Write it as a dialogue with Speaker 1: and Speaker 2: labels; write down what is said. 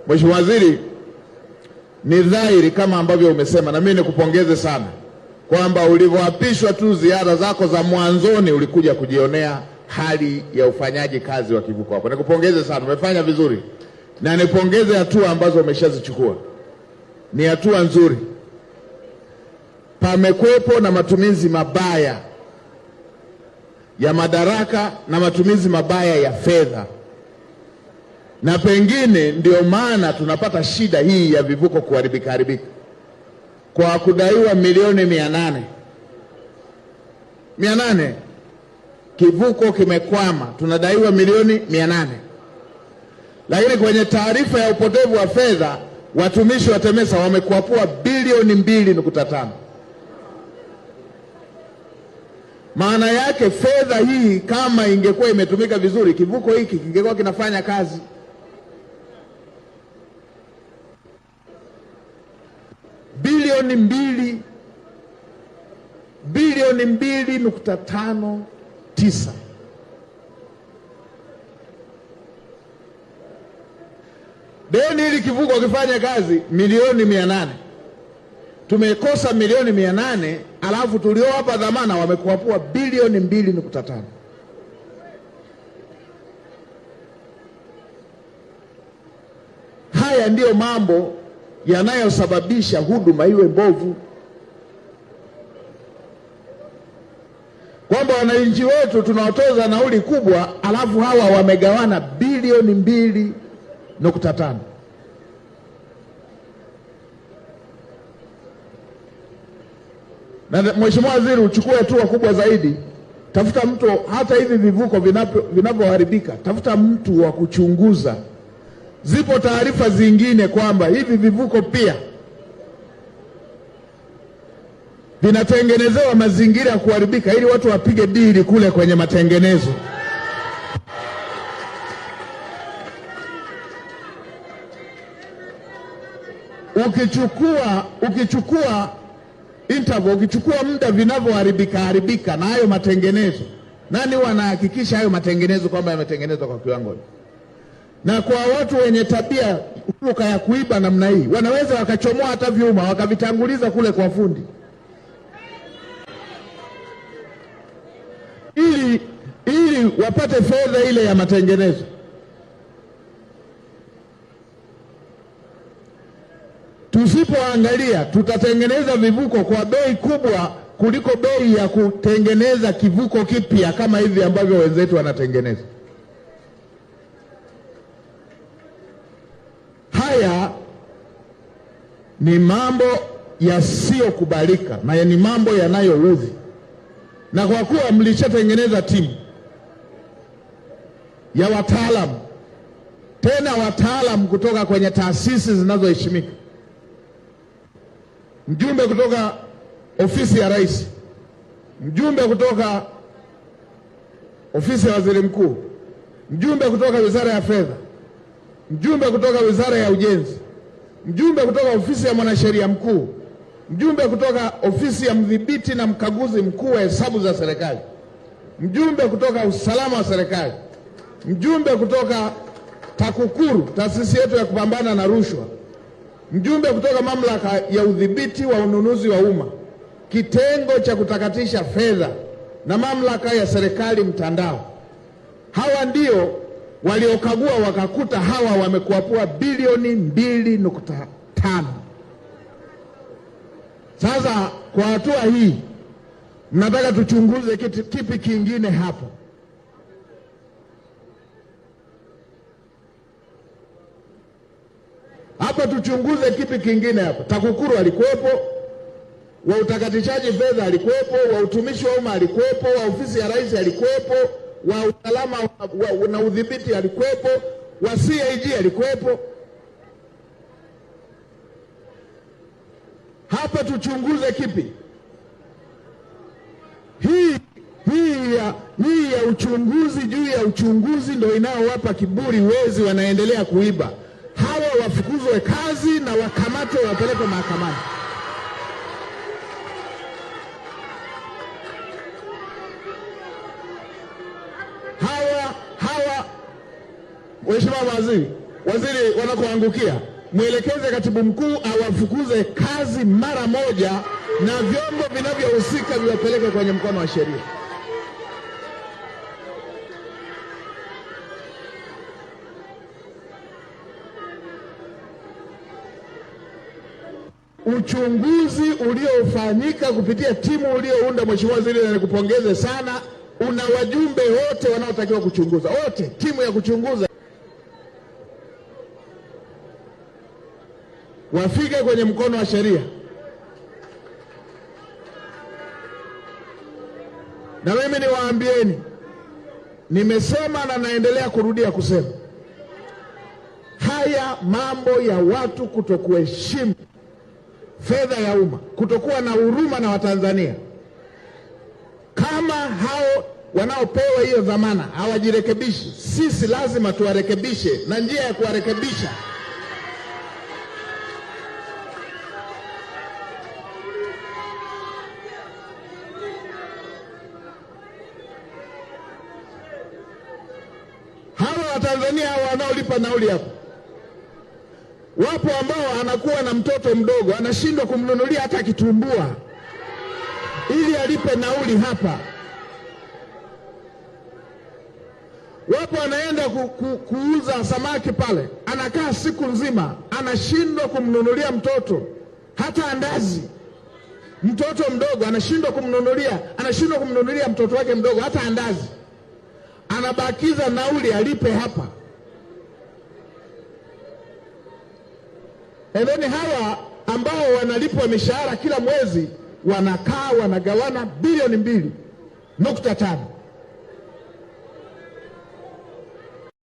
Speaker 1: Mheshimiwa Waziri, ni dhahiri kama ambavyo umesema, na mimi nikupongeze sana kwamba ulivyoapishwa tu ziara zako za mwanzoni ulikuja kujionea hali ya ufanyaji kazi wa kivuko hapo. Nikupongeze sana, umefanya vizuri, na nipongeze hatua ambazo umeshazichukua, ni hatua nzuri. Pamekwepo na matumizi mabaya ya madaraka na matumizi mabaya ya fedha, na pengine ndio maana tunapata shida hii ya vivuko kuharibika. Kwa kudaiwa milioni 800 kivuko kimekwama, tunadaiwa milioni 800, lakini kwenye taarifa ya upotevu wa fedha watumishi wa TEMESA wamekwapua bilioni 2.5. Maana yake fedha hii kama ingekuwa imetumika vizuri, kivuko hiki kingekuwa kinafanya kazi. Bilioni 2.59. Deni hili kivuko kifanya kazi milioni 800. Tumekosa milioni 800, alafu tuliowapa dhamana wamekuapua bilioni 2.5. Haya ndiyo mambo yanayosababisha huduma iwe mbovu, kwamba wananchi wetu tunawatoza nauli kubwa, alafu hawa wamegawana bilioni 2.5. Na Mheshimiwa Waziri, uchukue hatua kubwa zaidi. Tafuta mtu, hata hivi vivuko vinavyoharibika, tafuta mtu wa kuchunguza. Zipo taarifa zingine kwamba hivi vivuko pia vinatengenezewa mazingira ya kuharibika ili watu wapige dili kule kwenye matengenezo. Ukichukua muda vinavyoharibika na hayo matengenezo, nani wanahakikisha hayo matengenezo kwamba yametengenezwa kwa kiwango? Na kwa watu wenye tabia huruka ya kuiba namna hii, wanaweza wakachomoa hata vyuma wakavitanguliza kule kwa fundi ili wapate fedha ile ya matengenezo. Tusipoangalia tutatengeneza vivuko kwa bei kubwa kuliko bei ya kutengeneza kivuko kipya kama hivi ambavyo wenzetu wanatengeneza. Haya ni mambo yasiyokubalika na ni mambo yanayoudhi, na kwa kuwa mlishatengeneza timu ya wataalamu, tena wataalamu kutoka kwenye taasisi zinazoheshimika, mjumbe kutoka ofisi ya Rais, mjumbe kutoka ofisi ya Waziri Mkuu, mjumbe kutoka Wizara ya Fedha, mjumbe kutoka Wizara ya Ujenzi, mjumbe kutoka ofisi ya Mwanasheria Mkuu, mjumbe kutoka ofisi ya Mdhibiti na Mkaguzi Mkuu wa Hesabu za Serikali, mjumbe kutoka Usalama wa Serikali, mjumbe kutoka TAKUKURU, taasisi yetu ya kupambana na rushwa, mjumbe kutoka Mamlaka ya Udhibiti wa Ununuzi wa Umma, kitengo cha kutakatisha fedha na Mamlaka ya Serikali Mtandao. Hawa ndio waliokagua wakakuta hawa wamekuapua bilioni 2.5. Sasa kwa hatua hii mnataka tuchunguze kipi kingine hapo? Hapa tuchunguze kipi kingine hapo? TAKUKURU alikuwepo, wa utakatishaji fedha alikuwepo, wa utumishi wa umma alikuwepo, wa ofisi ya Rais alikuwepo, wa usalama na udhibiti alikuwepo, wa CAG alikuwepo. Hapa tuchunguze kipi? Hii ya uchunguzi juu ya uchunguzi ndio inaowapa kiburi wezi wanaendelea kuiba. Hawa wafukuzwe kazi na wakamatwe wapelekwe mahakamani. Mheshimiwa Waziri, waziri wanakoangukia, mwelekeze katibu mkuu awafukuze kazi mara moja na vyombo vinavyohusika viwapeleke kwenye mkono wa sheria. Uchunguzi uliofanyika kupitia timu uliounda, Mheshimiwa Waziri, na nikupongeze sana, una wajumbe wote wanaotakiwa kuchunguza, wote, timu ya kuchunguza wafike kwenye mkono wa sheria. Na mimi niwaambieni, nimesema na naendelea kurudia kusema, haya mambo ya watu kutokuheshimu fedha ya umma, kutokuwa na huruma na Watanzania, kama hao wanaopewa hiyo dhamana hawajirekebishi, sisi lazima tuwarekebishe, na njia ya kuwarekebisha hawa Watanzania hawa wanaolipa nauli hapo. Wapo ambao anakuwa na mtoto mdogo anashindwa kumnunulia hata kitumbua ili alipe nauli hapa. Wapo anaenda kuuza samaki pale, anakaa siku nzima, anashindwa kumnunulia mtoto hata andazi. Mtoto mdogo anashindwa kumnunulia mtoto wake mdogo hata andazi, anabakiza nauli alipe hapa. Then hawa ambao wanalipwa mishahara kila mwezi wanakaa wanagawana bilioni 2.5.